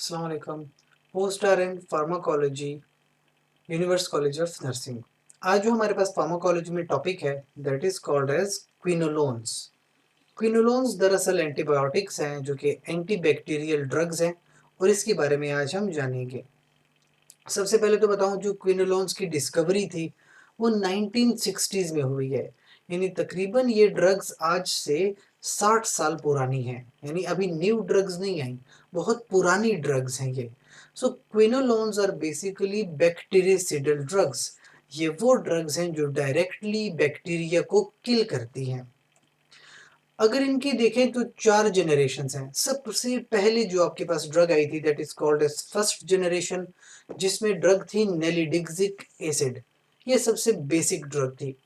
अस्सलाम वालेकुम। Post R N pharmacology, university college of nursing. आज जो हमारे पास फार्माकोलॉजी में टॉपिक है that is called as quinolones. Quinolones दरअसल एंटीबायोटिक्स हैं जो कि एंटीबैक्टीरियल ड्रग्स हैं और इसके बारे में आज हम जानेंगे। सबसे पहले तो बताऊं, जो क्विनोलोन्स की डिस्कवरी थी वो 1960s में हुई है। यानी तकरीबन ये ड्रग्स आज से 60 साल पुरानी हैं। यानी अभी न्यू ड्रग्स नहीं आई, बहुत पुरानी ड्रग्स हैं ये। सो क्विनोलोन्स आर बेसिकली बैक्टीरियसिडल ड्रग्स। ये वो ड्रग्स हैं जो डायरेक्टली बैक्टीरिया को किल करती हैं। अगर इनकी देखें तो 4 जनरेशन्स हैं। सबसे पहले जो आपके पास ड्रग आई थी that is called as first generation, जिसमें ड्रग थी नेलिडिक्सिक एसिड। ये सबसे बेसिक ड्रग थी।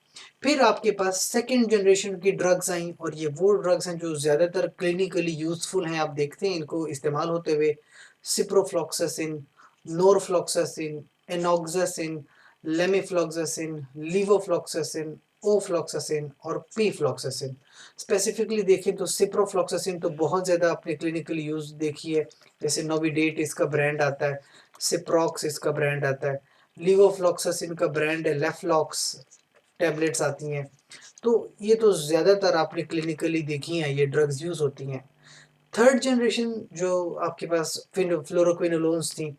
फिर आपके पास सेकेंड जनरेशन की ड्रग्स आई और ये वो ड्रग्स हैं जो ज़्यादातर क्लिनिकली यूजफुल हैं। आप देखते हैं इनको इस्तेमाल होते हुए। सिप्रोफ्लॉक्सासिन, नोरफ्लॉक्सासिन, एनॉक्सासिन, लेमिफ्लॉक्सासिन, लीवोफ्लॉक्सासिन, ओफ्लॉक्सासिन और पीफ्लॉक्सासिन। स्पेसिफिकली देखें तो सिप्रोफ्लॉक्सासिन तो बहुत ज़्यादा आपने क्लिनिकल यूज देखी है। जैसे नोविडेट इसका ब्रांड आता है, सिप्रोक्स इसका ब्रांड आता है, लीवोफ्लॉक्सासिन का ब्रांड है लेफ्लॉक्स, टैबलेट्स आती हैं। तो ये तो ज़्यादातर आपने क्लिनिकली देखी हैं, ये ड्रग्स यूज़ होती हैं। थर्ड जनरेशन जो आपके पास फ्लोरोक्विनोलोन्स थी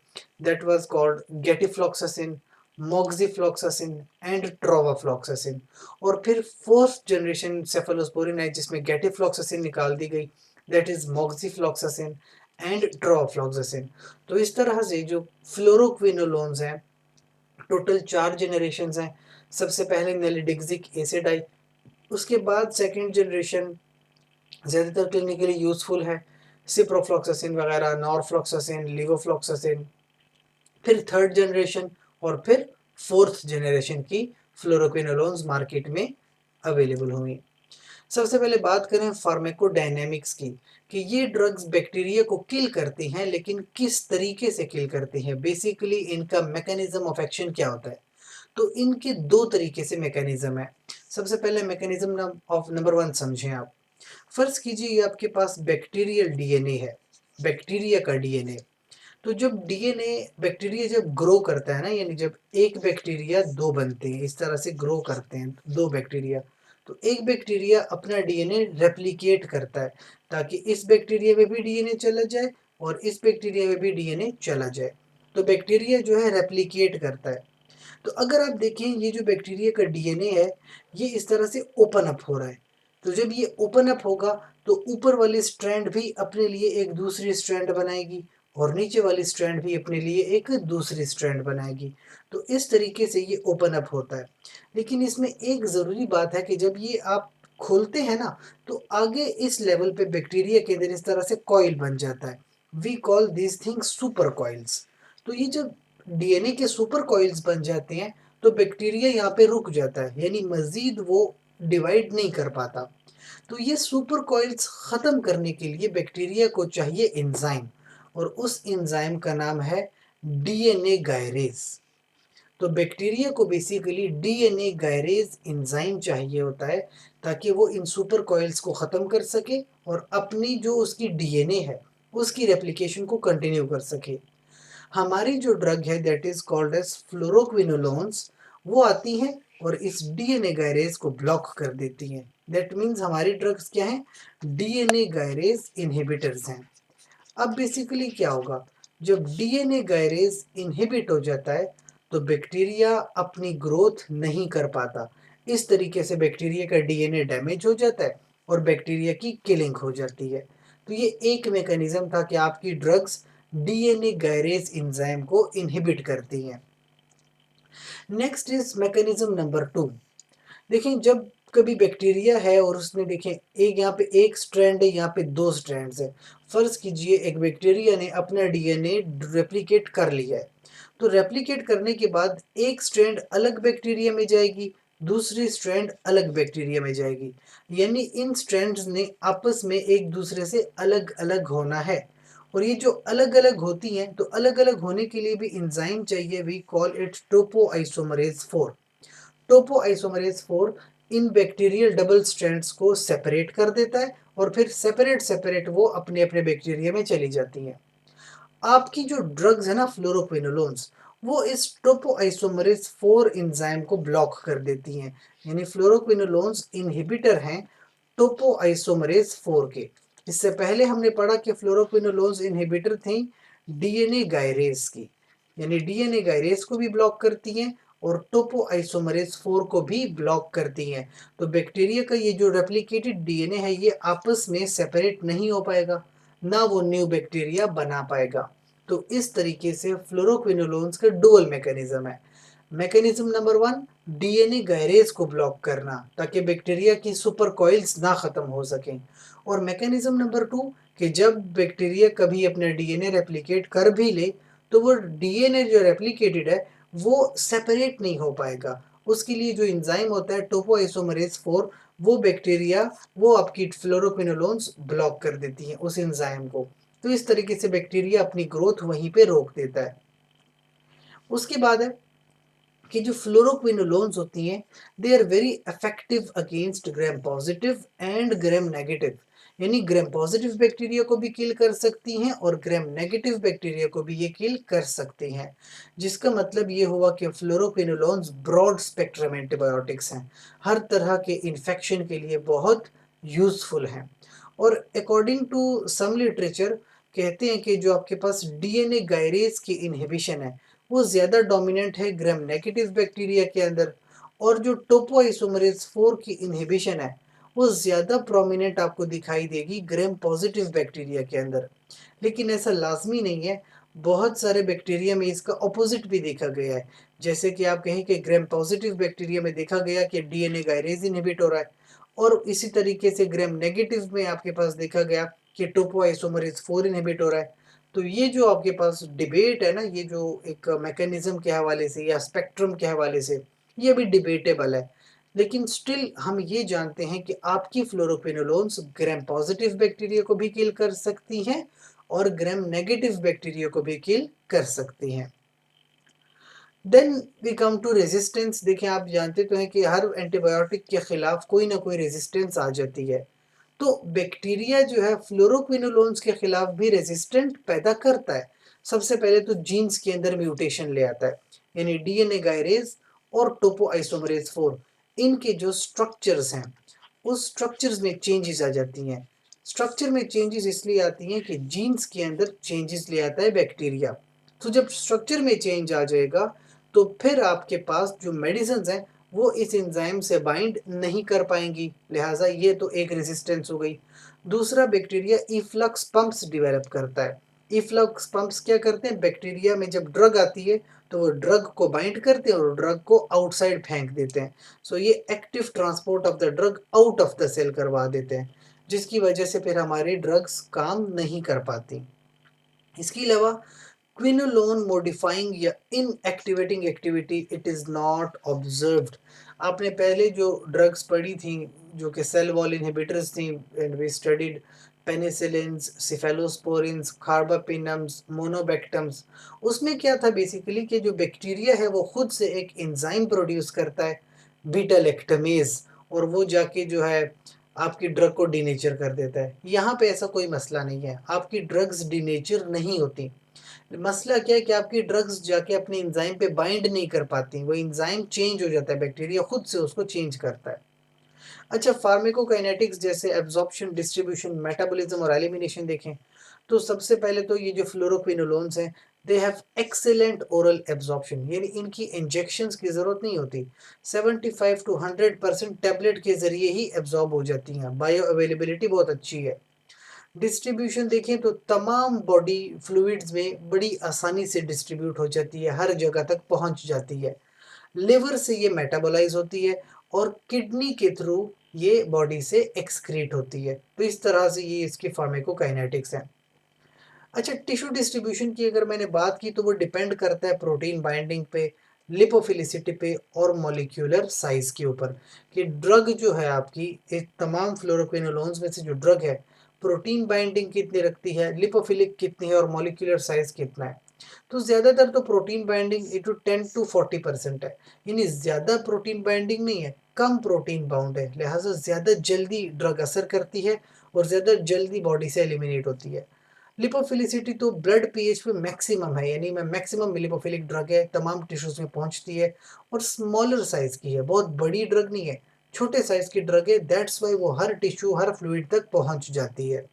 दैट वाज कॉल्ड गेटिफ्लॉक्सासिन, मोक्सिफ्लॉक्सासिन एंड ट्रोवाफ्लॉक्सासिन। और फिर फोर्थ जनरेशन सेफलोस्पोरिन है जिसमें गेटिफ्लॉक्सासिन निकाल दी गई, दैट इज मोक्सिफ्लॉक्सासिन एंड ट्रोवाफ्लॉक्सासिन। तो इस तरह से जो फ्लोरोक्विनोलोन्स हैं टोटल 4 जनरेशन हैं। सबसे पहले नेलिडिक्सिक एसिड आई, उसके बाद सेकेंड जनरेशन ज़्यादातर क्लिनिकली यूजफुल है, सिप्रोफ्लॉक्सासिन वगैरह, नॉरफ्लॉक्सासिन, लीवोफ्लॉक्सासिन। फिर थर्ड जनरेशन और फिर फोर्थ जनरेशन की फ्लोरोक्विनोलोन्स मार्केट में अवेलेबल हुई। सबसे पहले बात करें फार्माकोडायनेमिक्स की कि ये ड्रग्स बैक्टीरिया को किल करती हैं, लेकिन किस तरीके से किल करती हैं, बेसिकली इनका मैकेनिज्म ऑफ एक्शन क्या होता है। तो इनके दो तरीके से मैकेनिज्म है। सबसे पहले मैकेनिज्म ऑफ नंबर 1 समझें आप। फर्ज कीजिए ये आपके पास बैक्टीरियल डीएनए है, बैक्टीरिया का डीएनए। तो जब डीएनए बैक्टीरिया जब ग्रो करता है ना, यानी जब एक बैक्टीरिया दो बनते हैं, इस तरह से ग्रो करते हैं दो बैक्टीरिया, तो एक बैक्टीरिया अपना डीएनए रेप्लिकेट करता है ताकि इस बैक्टीरिया में भी डीएनए चला जाए और इस बैक्टीरिया में भी डीएनए चला जाए। तो बैक्टीरिया जो है रेप्लिकेट करता है। तो अगर आप देखें ये जो बैक्टीरिया का डीएनए है ये इस तरह से ओपन अप हो रहा है। तो जब ये ओपन अप होगा तो ऊपर वाली स्ट्रैंड भी अपने लिए एक दूसरी स्ट्रैंड बनाएगी और नीचे वाली स्ट्रैंड भी अपने लिए एक दूसरी स्ट्रैंड बनाएगी। तो इस तरीके से ये ओपन अप होता है। लेकिन इसमें एक ज़रूरी बात है कि जब ये आप खोलते हैं ना तो आगे इस लेवल पे बैक्टीरिया के अंदर इस तरह से कॉइल बन जाता है। We call this things super coils. तो ये जब डीएनए के सुपर कॉइल्स बन जाते हैं तो बैक्टीरिया यहाँ पे रुक जाता है, यानी मजीद वो डिवाइड नहीं कर पाता। तो ये सुपर कॉइल्स ख़त्म करने के लिए बैक्टीरिया को चाहिए एंजाइम, और उस एंजाइम का नाम है डीएनए गायरेज। तो बैक्टीरिया को बेसिकली डीएनए गायरेज एंजाइम चाहिए होता है ताकि वो इन सुपर कॉइल्स को ख़त्म कर सके और अपनी जो उसकी डीएनए है उसकी रेप्लिकेशन को कंटिन्यू कर सके। हमारी जो ड्रग है that is called as fluoroquinolones, वो आती हैं और इस डीएनए गायरेज को ब्लॉक कर देती हैं। दैट मीन्स हमारी ड्रग्स क्या हैं, डीएनए गायरेज इनहिबिटर्स हैं। अब बेसिकली क्या होगा, जब डीएनए गायरेज इनहिबिट हो जाता है तो बैक्टीरिया अपनी ग्रोथ नहीं कर पाता। इस तरीके से बैक्टीरिया का डीएनए डैमेज हो जाता है और बैक्टीरिया की किलिंग हो जाती है। तो ये एक मैकेनिज्म था कि आपकी ड्रग्स डीएनए गायरेज एंजाइम को इनहिबिट करती हैं। Next is mechanism number 2। देखें जब कभी बैक्टीरिया है और उसने देखें एक यहाँ पे एक स्ट्रैंड है, यहाँ पे दो स्ट्रैंड्स है। फर्ज कीजिए एक बैक्टीरिया ने अपना डीएनए रेप्लिकेट कर लिया है। तो रेप्लिकेट करने के बाद एक स्ट्रैंड अलग बैक्टीरिया में जाएगी, दूसरी स्ट्रैंड अलग बैक्टीरिया में जाएगी। यानी इन स्ट्रैंड्स ने आपस में एक दूसरे से अलग अलग होना है। और ये जो अलग अलग होती हैं तो अलग अलग होने के लिए भी एंजाइम चाहिए। We call it topoisomerase 4। Topoisomerase 4 इन बैक्टीरियल डबल स्ट्रैंड्स को सेपरेट कर देता है और फिर सेपरेट सेपरेट वो अपने अपने बैक्टीरिया में चली जाती हैं। आपकी जो ड्रग्स है ना फ्लोरोक्विनोलोन्स, वो इस टोपोआइसोमरेज 4 एंजाइम को ब्लॉक कर देती हैं। यानी फ्लोरोक्विनोलोन्स इनहिबिटर हैं टोपोआइसोमरेज 4 के। इससे पहले हमने पढ़ा कि फ्लोरोक्विनोलोन्स इनहिबिटर थी डीएनए गायरेज की, यानी डीएनए गायरेज को भी ब्लॉक करती हैं और टोपोआइसोमरेज 4 को भी ब्लॉक करती हैं। तो बैक्टीरिया का ये जो रेप्लिकेटेड डीएनए है ये आपस में सेपरेट नहीं हो पाएगा, ना वो न्यू बैक्टीरिया बना पाएगा। तो इस तरीके से फ्लोरोक्विनोलोन्स का डुअल मैकेनिज्म है। मैकेनिज्म नंबर 1, डीएनए गायरेज को ब्लॉक करना ताकि बैक्टीरिया की सुपर कॉइल्स ना खत्म हो सकें। और मैकेनिज्म नंबर 2, कि जब बैक्टीरिया कभी अपना डीएनए रेप्लिकेट कर भी ले तो वो डीएनए जो रेप्लिकेटेड है वो सेपरेट नहीं हो पाएगा। उसके लिए जो एंजाइम होता है टोपोआइसोमरेज 4, वो बैक्टीरिया वो आपकी फ्लोरोक्विनोलोन्स ब्लॉक कर देती हैं उस एंजाइम को। तो इस तरीके से बैक्टीरिया अपनी ग्रोथ वहीं पे रोक देता है। उसके बाद है कि जो फ्लोरोक्विनोलोन्स होती हैं they are very effective against gram positive and gram negative. यानी ग्राम पॉजिटिव बैक्टीरिया को भी किल कर सकती हैं और ग्राम नेगेटिव बैक्टीरिया को भी ये किल कर सकती हैं। जिसका मतलब ये हुआ कि फ्लोरोक्विनोलोन्स ब्रॉड स्पेक्ट्रम एंटीबायोटिक्स हैं, हर तरह के इन्फेक्शन के लिए बहुत यूजफुल हैं। और अकॉर्डिंग टू सम लिटरेचर कहते हैं कि जो आपके पास डीएनए गायरेज की इनहिबिशन है वो ज़्यादा डोमिनेंट है ग्राम नेगेटिव बैक्टीरिया के अंदर, और जो टोपोआइसोमरेज 4 की इनहिबिशन है वो ज़्यादा प्रोमिनेंट आपको दिखाई देगी ग्राम पॉजिटिव बैक्टीरिया के अंदर। लेकिन ऐसा लाजमी नहीं है, बहुत सारे बैक्टीरिया में इसका ऑपोजिट भी देखा गया है। जैसे कि आप कहें कि ग्राम पॉजिटिव बैक्टीरिया में देखा गया कि डीएनए गायरेज इनहिबिट हो रहा है, और इसी तरीके से ग्राम नेगेटिव में आपके पास देखा गया कि टोपोआइसोमरेज 4 इनहिबिट हो रहा है। तो ये जो आपके पास डिबेट है ना, ये जो एक मैकेनिज्म के हवाले से या स्पेक्ट्रम के हवाले से, ये भी डिबेटेबल है। लेकिन स्टिल हम ये जानते हैं कि आपकी फ्लोरोक्विनोलोन्स ग्राम पॉजिटिव बैक्टीरिया को भी किल कर सकती हैं और ग्राम नेगेटिव बैक्टीरिया को भी किल कर सकती हैं। Then we come to resistance. देखें, आप जानते तो हैं कि हर एंटीबायोटिक के खिलाफ कोई ना कोई रेजिस्टेंस आ जाती है। तो बैक्टीरिया जो है फ्लोरोक्विनोलोन्स के खिलाफ भी रेजिस्टेंट पैदा करता है। सबसे पहले तो जीन्स के अंदर म्यूटेशन ले आता है, यानी डीएनए गायरेज और टोपोआइसोमरेज 4, इनके जो स्ट्रक्चर्स हैं उस स्ट्रक्चर्स में चेंजेस आ जाती हैं। स्ट्रक्चर में चेंजेस इसलिए आती हैं कि जीन्स के अंदर चेंजेस ले आता है बैक्टीरिया। तो जब स्ट्रक्चर में चेंज आ जाएगा तो फिर आपके पास जो मेडिसिन हैं वो इस एंजाइम से बाइंड नहीं कर पाएंगी, लिहाजा ये तो एक रेजिस्टेंस हो गई। दूसरा, बैक्टीरिया इफ्लक्स पंप्स डेवलप करता है। इफ्लक्स पंप्स क्या करते हैं, बैक्टीरिया में जब ड्रग आती है तो वो ड्रग को बाइंड करते हैं और ड्रग को आउटसाइड फेंक देते हैं। सो ये active transport of the drug out of the cell करवा देते हैं, जिसकी वजह से फिर हमारी ड्रग्स काम नहीं कर पाती। इसके अलावा क्विनोलोन मॉडिफाइंग या inactivating activity it is not observed. आपने पहले जो ड्रग्स पढ़ी थी जो कि सेल वॉल इनहिबिटर्स थी, and we studied penicillins, cephalosporins, carbapenems, monobactams. उसमें क्या था बेसिकली कि जो बैक्टीरिया है वो खुद से एक एंजाइम प्रोड्यूस करता है, बीटा लैक्टमेज, और वो जाके जो है आपकी ड्रग को डीनेचर कर देता है। यहाँ पे ऐसा कोई मसला नहीं है, आपकी ड्रग्स डीनेचर नहीं होती। मसला क्या है कि आपकी ड्रग्स जाके अपने एंजाइम पे बाइंड नहीं कर पाती, वो एंजाइम चेंज हो जाता है, बैक्टीरिया खुद से उसको चेंज करता है। अच्छा, फार्माकोकाइनेटिक्स जैसे एब्जॉर्प्शन, डिस्ट्रीब्यूशन, मेटाबॉलिज्म और एलिमिनेशन देखें तो सबसे पहले तो ये जो फ्लोरोक्विनोलोन्स हैं they have excellent oral absorption, यानी इनकी इंजेक्शंस की ज़रूरत नहीं होती। 75 टू 100% टैबलेट के ज़रिए ही एब्जॉर्ब हो जाती हैं, बायो अवेलेबिलिटी बहुत अच्छी है। डिस्ट्रीब्यूशन देखें तो तमाम बॉडी फ्लूइड्स में बड़ी आसानी से डिस्ट्रीब्यूट हो जाती है, हर जगह तक पहुंच जाती है। लिवर से ये मेटाबोलाइज होती है और किडनी के थ्रू ये बॉडी से एक्सक्रीट होती है। तो इस तरह से ये इसकी फार्माकोकाइनेटिक्स है। अच्छा, टिश्यू डिस्ट्रीब्यूशन की अगर मैंने बात की तो वो डिपेंड करता है प्रोटीन बाइंडिंग पे, लिपोफिलिसिटी पे और मॉलिक्यूलर साइज के ऊपर, कि ड्रग जो है आपकी एक तमाम फ्लोरोक्विनोलोन्स में से जो ड्रग है प्रोटीन बाइंडिंग कितनी रखती है, लिपोफिलिक कितनी है और मॉलिक्यूलर साइज कितना है। तो ज़्यादातर तो प्रोटीन बाइंडिंग 10 to 40% है, यानी ज़्यादा प्रोटीन बाइंडिंग नहीं है, कम प्रोटीन बाउंड है, लिहाजा ज़्यादा जल्दी ड्रग असर करती है और ज़्यादा जल्दी बॉडी से एलिमिनेट होती है। लिपोफिलिसिटी तो ब्लड पीएच पे मैक्सिमम है, यानी मैं मैक्सिमम लिपोफिलिक ड्रग है, तमाम टिश्यूज में पहुंचती है और स्मॉलर साइज की है, बहुत बड़ी ड्रग नहीं है, छोटे साइज की ड्रग है, दैट्स वाई वो हर टिश्यू हर फ्लूइड तक पहुंच जाती है।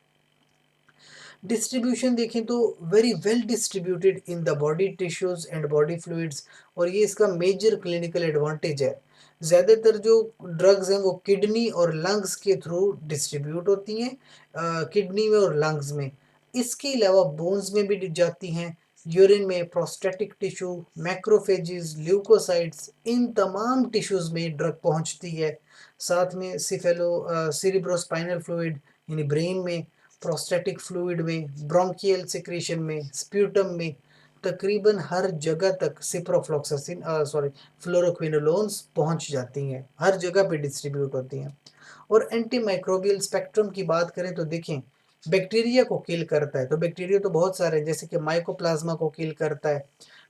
डिस्ट्रीब्यूशन देखें तो very well distributed in the body tissues and body fluids, और ये इसका मेजर क्लिनिकल एडवांटेज है। ज़्यादातर जो ड्रग्स हैं वो किडनी और लंग्स के थ्रू डिस्ट्रीब्यूट होती हैं, किडनी में और लंग्स में। इसके अलावा बोन्स में भी जाती हैं, यूरिन में, प्रोस्टेटिक टिश्यू, मैक्रोफेजेस, ल्यूकोसाइट्स, इन तमाम टिश्यूज में ड्रग पहुंचती है। साथ में सिरिब्रोस्पाइनल फ्लूइड यानी ब्रेन में, प्रोस्टेटिक फ्लूइड में, ब्रोंकियल सिक्रीशन में, स्प्यूटम में, तकरीबन हर जगह तक सिप्रोफ्लॉक्सासिन फ्लोरोक्विनोलोन्स पहुंच जाती हैं, हर जगह पे डिस्ट्रीब्यूट होती हैं। और एंटी माइक्रोबियल स्पेक्ट्रम की बात करें तो देखें, बैक्टीरिया को किल करता है, तो बैक्टीरिया तो बहुत सारे हैं, जैसे कि माइकोप्लाज्मा को किल करता है,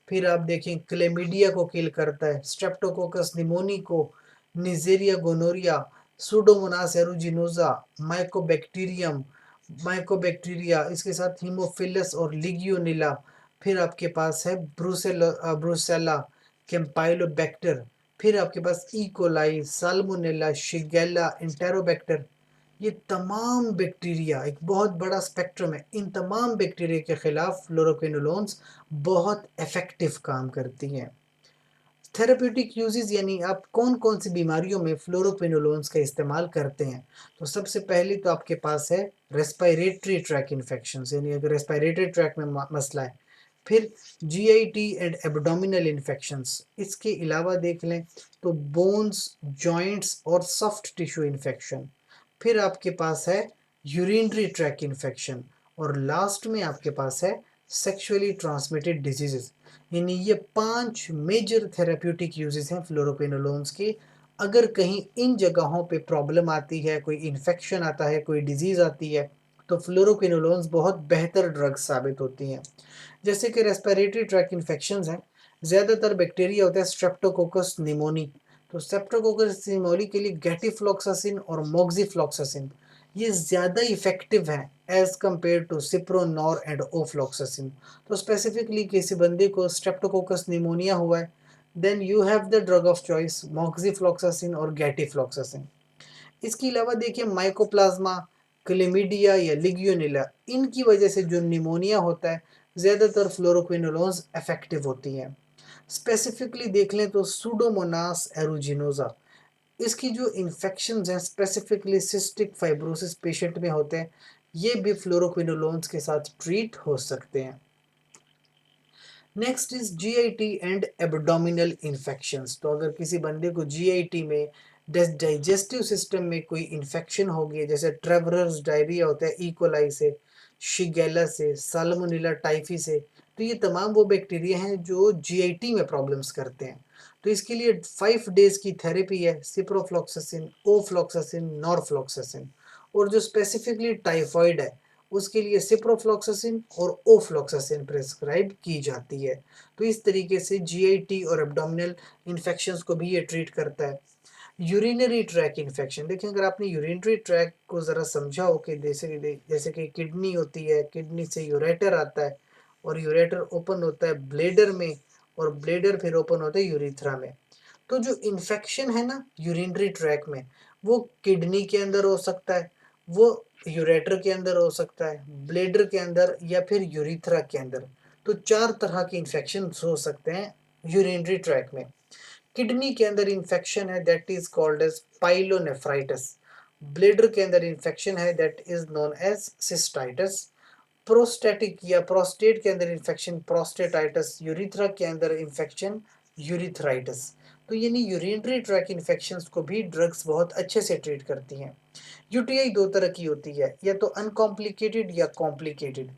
फिर आप देखें क्लेमिडिया को किल करता है, स्ट्रेप्टोकोकस निमोनी को, neisseria gonorrhoeae, pseudomonas aeruginosa, mycobacterium, mycobacteria, इसके साथ हीमोफिलस और लिगियोनिला, फिर आपके पास है ब्रूसेला, कैम्पाइलोबैक्टर, फिर आपके पास इकोलाई, साल्मोनेला, शिगेला, इंटेरोबैक्टर। ये तमाम बैक्टीरिया, एक बहुत बड़ा स्पेक्ट्रम है, इन तमाम बैक्टीरिया के खिलाफ फ्लोरोक्विनोलोन्स बहुत इफेक्टिव काम करती हैं। थेरेप्यूटिक यूजेस यानी आप कौन कौन सी बीमारियों में फ्लोरोक्विनोलोन्स का इस्तेमाल करते हैं, तो सबसे पहले तो आपके पास है रेस्पिरेटरी ट्रैक इन्फेक्शन, यानी अगर रेस्पिरेटरी ट्रैक में मसला है, फिर जीआईटी एंड एब्डोमिनल इन्फेक्शंस, इसके अलावा देख लें तो बोन्स, जॉइंट्स और सॉफ्ट टिश्यू इन्फेक्शन, फिर आपके पास है यूरिनरी ट्रैक इन्फेक्शन, और लास्ट में आपके पास है सेक्सुअली ट्रांसमिटेड डिजीजेस। यानी ये 5 मेजर थेरेप्यूटिक यूजेस हैं फ्लोरोक्विनोलोन्स के। अगर कहीं इन जगहों पे प्रॉब्लम आती है, कोई इन्फेक्शन आता है, कोई डिजीज़ आती है, तो फ्लोरोक्विनोलोन्स बहुत बेहतर ड्रग्स साबित होती हैं। जैसे कि रेस्पिरेटरी ट्रैक इन्फेक्शंस हैं, ज़्यादातर बैक्टीरिया होता है स्ट्रेप्टोकोकस निमोनी, तो स्ट्रेप्टोकोकस निमोनी के लिए गैटिफ्लॉक्सासिन और मोक्सीफ्लॉक्सासिन ये ज़्यादा इफेक्टिव हैं एज कम्पेयर टू सिप्रोनॉर एंड ओफ्लॉक्सासिन। तो स्पेसिफिकली किसी बंदे को स्ट्रेप्टोकोकस निमोनिया हुआ है, then you have the drug of choice moxifloxacin और गैटिफ्लॉक्सासिन। इसके अलावा देखिए माइकोप्लाज्मा, क्लेमिडिया या लिगियोनिला, इनकी वजह से जो निमोनिया होता है, ज़्यादातर फ्लोरोक्विनोलोन्स इफेक्टिव होती हैं। स्पेसिफिकली देख लें तो सूडोमोनास एरुजिनोजा, इसकी जो इन्फेक्शंस हैं स्पेसिफिकली सिस्टिक फाइब्रोसिस पेशेंट में होते हैं, ये भी फ्लोरोक्विनोलोन्स के साथ ट्रीट हो सकते हैं। Next is GIT and abdominal infections, तो अगर किसी बंदे को जीआईटी में डाइजेस्टिव सिस्टम में कोई इन्फेक्शन हो गई है, जैसे ट्रेवरर्स डायरिया होता है इकोलाई से, शिगेला से, साल्मोनेला टाइफी से, तो ये तमाम वो बैक्टीरिया हैं जो जीआईटी में प्रॉब्लम्स करते हैं। तो इसके लिए 5 डेज की थेरेपी है, सिप्रोफ्लॉक्सासिन, ओफ्लॉक्सासिन, नॉरफ्लॉक्सासिन, और जो स्पेसिफिकली टाइफॉइड है उसके लिए सिप्रोफ्लॉक्सासिन और ओफ्लॉक्सासिन प्रेस्क्राइब की जाती है। तो इस तरीके से जीआईटी और एब्डोमिनल इन्फेक्शंस को भी ये ट्रीट करता है। यूरिनरी ट्रैक इन्फेक्शन, देखिए अगर आपने यूरिनरी ट्रैक को ज़रा समझा हो कि जैसे कि किडनी होती है, किडनी से यूरेटर आता है और यूरेटर ओपन होता है ब्लेडर में, और ब्लेडर फिर ओपन होता है यूरिथ्रा में। तो जो इन्फेक्शन है ना यूरिनरी ट्रैक में, वो किडनी के अंदर हो सकता है, वो यूरेटर के अंदर हो सकता है, ब्लेडर के अंदर, या फिर यूरिथ्रा के अंदर। तो 4 तरह के इन्फेक्शन हो सकते हैं यूरिनरी ट्रैक में। किडनी के अंदर इन्फेक्शन है that is called as pyelonephritis, bladder के अंदर इन्फेक्शन है that is known as cystitis, prostatic या प्रोस्टेट के अंदर इन्फेक्शन प्रोस्टेटाइटिस, यूरिथ्रा के अंदर इन्फेक्शन यूरिथ्राइटिस। तो यानी यूरिनरी ट्रैक इन्फेक्शंस को भी ड्रग्स बहुत अच्छे से ट्रीट करती हैं। यूटीआई 2 तरह की होती है, या तो अनकॉम्प्लिकेटेड या कॉम्प्लिकेटेड।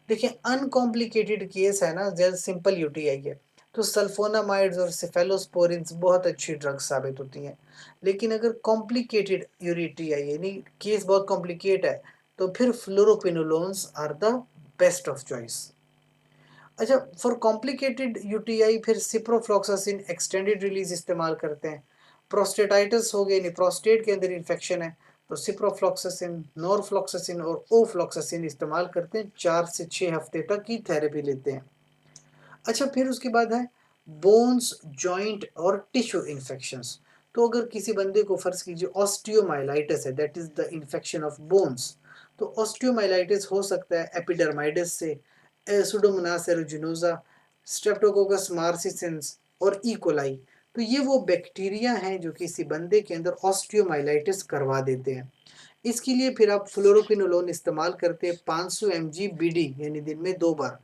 देखिए अनकॉम्प्लिकेटेड केस है ना, जैसे सिंपल यूटीआई है, तो सल्फोनामाइड्स और सेफेलोस्पोरिन्स बहुत अच्छी ड्रग्स साबित होती हैं। लेकिन अगर कॉम्प्लिकेटेड यूटीआई यानी केस बहुत कॉम्प्लिकेट है, तो फिर fluoroquinolones are the best of choice. अच्छा, फॉर कॉम्प्लिकेटेड यूटीआई फिर सिप्रोफ्लॉक्सासिन एक्सटेंडेड रिलीज इस्तेमाल करते हैं। प्रोस्टेटाइटिस हो गई, यानी प्रोस्टेट के अंदर इन्फेक्शन है, तो सिप्रोफ्लॉक्सासिन, नॉरफ्लॉक्सासिन और ओफ्लॉक्सासिन इस्तेमाल करते हैं, 4 से 6 हफ्ते तक की थेरेपी लेते हैं। अच्छा, फिर उसके बाद है बोन्स, जॉइंट और टिश्यू इन्फेक्शंस। तो अगर किसी बंदे को फर्ज कीजिए ऑस्टियोमाइलाइटिस है, that is the infection of bones. तो ऑस्टियोमाइलाइटिस हो सकता है एपिडर्माइडिस से, सुडोमोनास एरुजिनोसा, स्ट्रेप्टोकोकस मार्सिसेंस और ई. तो ये वो बैक्टीरिया हैं जो किसी बंदे के अंदर ऑस्टियोमाइलाइटिस करवा देते हैं। इसके लिए फिर आप फ्लोरोक्विनोलोन इस्तेमाल करते हैं 500 mg बीडी, यानी दिन में 2 बार।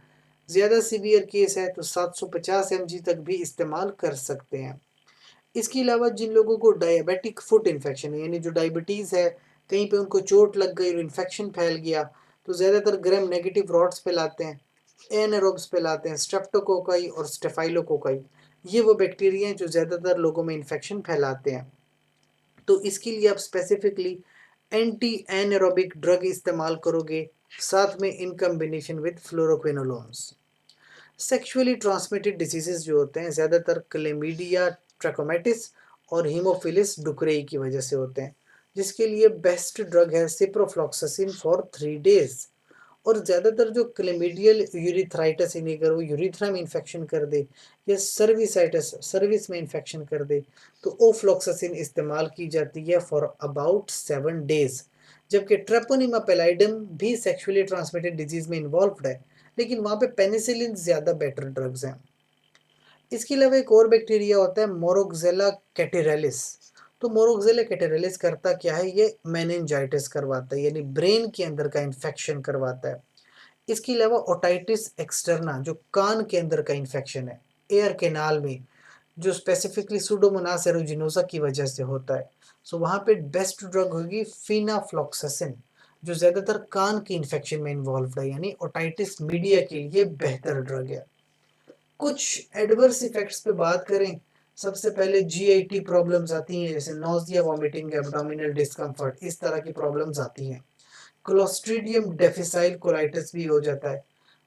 ज़्यादा सीवियर केस है तो 750 mg तक भी इस्तेमाल कर सकते हैं। इसके अलावा जिन लोगों को डायबिटिक फुट इन्फेक्शन है, यानी जो डायबिटीज़ है, कहीं पे उनको चोट लग गई और इन्फेक्शन फैल गया, तो ज़्यादातर ग्राम नेगेटिव रॉड्स फैलाते हैं, एनारोब्स फैलाते हैं, स्ट्रेप्टोकोकाई और स्टेफाइलोकोकाई। ये वो बैक्टीरिया हैं जो ज़्यादातर लोगों में इन्फेक्शन फैलाते हैं। तो इसके लिए आप स्पेसिफिकली एंटी एनारोबिक ड्रग इस्तेमाल करोगे, साथ में in combination with fluoroquinolones. Sexually transmitted diseases जो होते हैं ज़्यादातर क्लेमीडिया ट्रैकोमैटिस और हीमोफिलिस डुक्रेई की वजह से होते हैं, जिसके लिए बेस्ट ड्रग है सिप्रोफ्लॉक्सासिन फॉर 3 डेज। और ज़्यादातर जो क्लेमीडियल यूरिथ्राइटिस, यानी अगर वो यूरिथ्रा में इन्फेक्शन कर दे या सर्विसाइटिस सर्विस में इन्फेक्शन कर दे, तो ओफ्लॉक्सासिन इस्तेमाल की जाती है फॉर अबाउट 7 डेज। जबकि ट्रेपोनिमा पेलाइडम भी सेक्सुअली ट्रांसमिटेड डिजीज में इन्वॉल्व है, लेकिन वहाँ पे पेनिसिलिन ज़्यादा बेटर ड्रग्स हैं। इसके अलावा एक और बैक्टीरिया होता है मोरोक्सेला कैटेरालिस। तो मोरोक्सेला कैटेरालिस करता क्या है, ये मेनिंजाइटिस करवाता है, यानी ब्रेन के अंदर का इन्फेक्शन करवाता है। इसके अलावा ओटाइटिस एक्सटर्ना जो कान के अंदर का इन्फेक्शन है, एयर कैनाल में, जो स्पेसिफिकली सुडोमोनास एरुजिनोसा की वजह से होता है, सो वहाँ पे बेस्ट ड्रग होगी फिनाफ्लॉक्सासिन, जो ज़्यादातर कान की इन्फेक्शन में इन्वॉल्व है, यानी ओटाइटिस मीडिया के लिए बेहतर ड्रग है। कुछ एडवर्स इफेक्ट्स पे बात करें, सबसे पहले जीआईटी प्रॉब्लम्स आती हैं, जैसे नोजिया, वॉमिटिंग, एब्डोमिनल डिस्कम्फर्ट, इस तरह की प्रॉब्लम्स आती हैं। क्लोस्ट्रीडियम डिफिसाइल कोलाइटिस भी हो जाता है।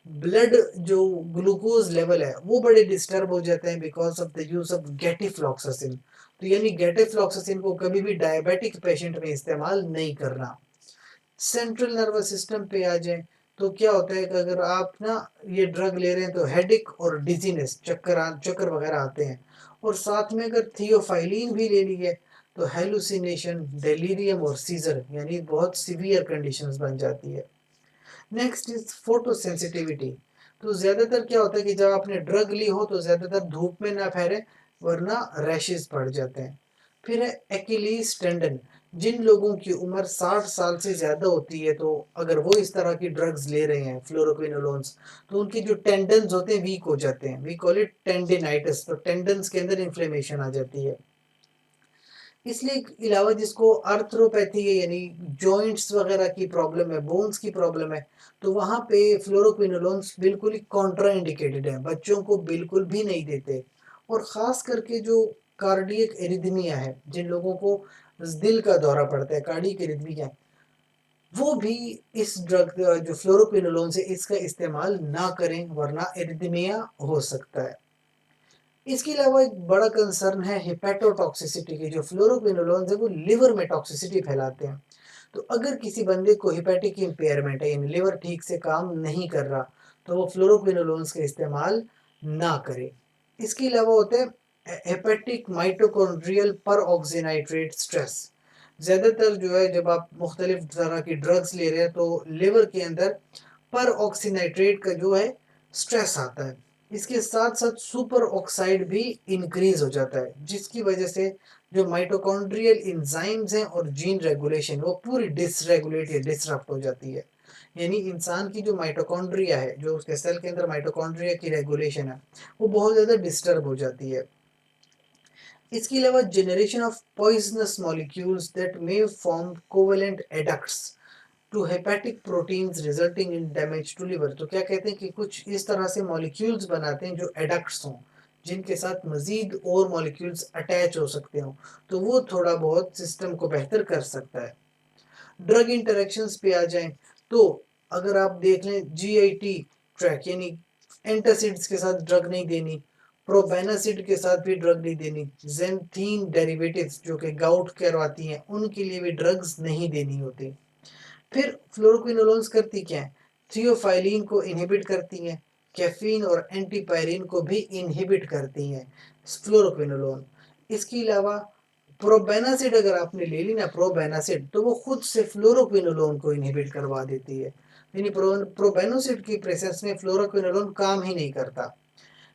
ब्लड जो ग्लूकोज लेवल है वो बड़े डिस्टर्ब हो जाते हैं because of the use of gatifloxacin. तो यानी गेटिफ्लॉक्सासिन को कभी भी डायबिटिक पेशेंट में इस्तेमाल नहीं करना। सेंट्रल नर्वस सिस्टम पे आ जाए तो क्या होता है कि अगर आप ना ये ड्रग ले रहे हैं तो हेडिक और डिजीनेस, चक्कर वगैरह आते हैं। और साथ में अगर थियोफाइलिन भी ले ली है तो हेलुसिनेशन, डेलीरियम और सीजर, यानी बहुत सीवियर कंडीशंस बन जाती है। Next is photo sensitivity. तो ज़्यादातर क्या होता है कि जब आपने ड्रग ली हो तो ज़्यादातर धूप में ना फैले, वरना रैशेस पड़ जाते हैं। फिर है एक्यूलीज टेंडन। जिन लोगों की उम्र 60 साल से ज़्यादा होती है, तो अगर वो इस तरह की ड्रग्स ले रहे हैं फ्लोरोक्विनोलोन्स, तो उनके जो टेंडन्स होते हैं वीक हो जाते हैं, वी कॉल इट टेंडिनाइटिस। तो टेंडन्स के अंदर इन्फ्लेमेशन आ जाती है। इसलिए अलावा जिसको आर्थ्रोपैथी है, यानी जॉइंट्स वगैरह की प्रॉब्लम है, बोन्स की प्रॉब्लम है, तो वहाँ पे फ्लोरोक्विनोलोन्स बिल्कुल ही कॉन्ट्राइंडिकेटेड है, बच्चों को बिल्कुल भी नहीं देते। और ख़ास करके जो कार्डियक एरिथमिया है, जिन लोगों को दिल का दौरा पड़ता है, कार्डियक एरिथमिया, वो भी इस ड्रग जो फ्लोरोक्विनोलोन से इसका इस्तेमाल ना करें, वरना एरिथमिया हो सकता है। इसके अलावा एक बड़ा कंसर्न है हिपैटोटॉक्सिसिटी की। जो फ्लोरोक्विनोलोन्स है वो लिवर में टॉक्सिसिटी फैलाते हैं। तो अगर किसी बंदे को हिपैटिक इम्पेयरमेंट है, यानी लिवर ठीक से काम नहीं कर रहा, तो वो फ्लोरोक्विनोलोन्स का इस्तेमाल ना करे। इसके अलावा होते हैं हेपेटिक माइटोकॉन्ड्रियल पर ऑक्सीनाइट्रेट स्ट्रेस। ज़्यादातर जो है जब आप मुख्तलिफ तरह की ड्रग्स ले रहे हैं तो लिवर के अंदर पर ऑक्सीनाइट्रेट का जो है स्ट्रेस आता है। इसके साथ साथ सुपर ऑक्साइड भी इंक्रीज हो जाता है, जिसकी वजह से जो माइटोकॉन्ड्रियल इंजाइम्स हैं और जीन रेगुलेशन वो पूरी डिसरेगुलेट या डिसरप्ट हो जाती है। यानी इंसान की जो माइटोकॉन्ड्रिया है, जो उसके सेल के अंदर माइटोकॉन्ड्रिया की रेगुलेशन है, वो बहुत ज़्यादा डिस्टर्ब हो जाती है। इसके अलावा generation of poisonous molecules that may form covalent adducts to hepatic proteins resulting in damage to liver. तो क्या कहते हैं कि कुछ इस तरह से मॉलिक्यूल्स बनाते हैं जो एडक्ट्स हों, जिनके साथ मजीद और मॉलिक्यूल्स अटैच हो सकते हों, तो वो थोड़ा बहुत सिस्टम को बेहतर कर सकता है। ड्रग इंटरेक्शंस पे आ जाएं तो अगर आप देख लें जीआईटी ट्रैक, यानी एंटासिड्स के साथ ड्रग नहीं देनी, प्रोबेनासिड के साथ भी ड्रग नहीं देनी। ज़ैंथीन डेरिवेटिव्स जो कि गाउट करवाती हैं, उनके लिए भी ड्रग्स नहीं देनी होती। फिर फ्लोरोक्विनोलोन्स करती क्या है? थियोफाइलिन को इनहिबिट करती हैं, कैफीन और एंटीपायरिन को भी इनहिबिट करती हैं फ्लोरोक्विनोलोन। इसके अलावा प्रोबेनासिड अगर आपने ले ली ना, प्रोबेनासिड, तो वो खुद से फ्लोरोक्विनोलोन को इनहिबिट करवा देती है। यानी प्रोबेनासिड की प्रेजेंस में फ्लोरोक्विनोलोन काम ही नहीं करता।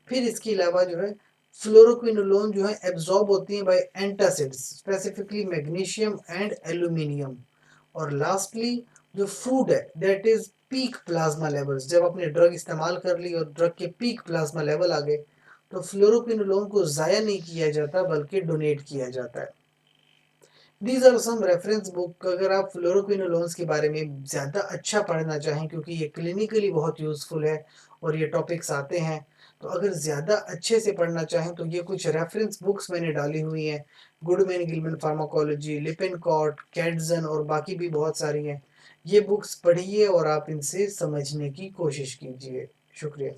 फिर इसके अलावा जो है फ्लोरोक्विनोलोन जो है एब्जॉर्ब होती है by antacids, specifically magnesium and aluminium. और लास्टली जो फूड है that is peak plasma levels. जब आपने ड्रग इस्तेमाल कर ली और ड्रग के पीक प्लाज्मा लेवल आ गए, तो फ्लोरोक्विनोलोन को ज़ाया नहीं किया जाता बल्कि डोनेट किया जाता है। These are some reference book. अगर आप फ्लोरोक्विनोलोन्स के बारे में ज़्यादा अच्छा पढ़ना चाहें, क्योंकि ये क्लिनिकली बहुत यूज़फुल है और ये टॉपिक्स आते हैं, तो अगर ज़्यादा अच्छे से पढ़ना चाहें तो ये कुछ रेफरेंस बुक्स मैंने डाली हुई हैं। गुडमैन गिलमैन फार्माकोलॉजी, लिपिनकॉट, कैटजन और बाकी भी बहुत सारी हैं। ये बुक्स पढ़िए और आप इनसे समझने की कोशिश कीजिए। शुक्रिया।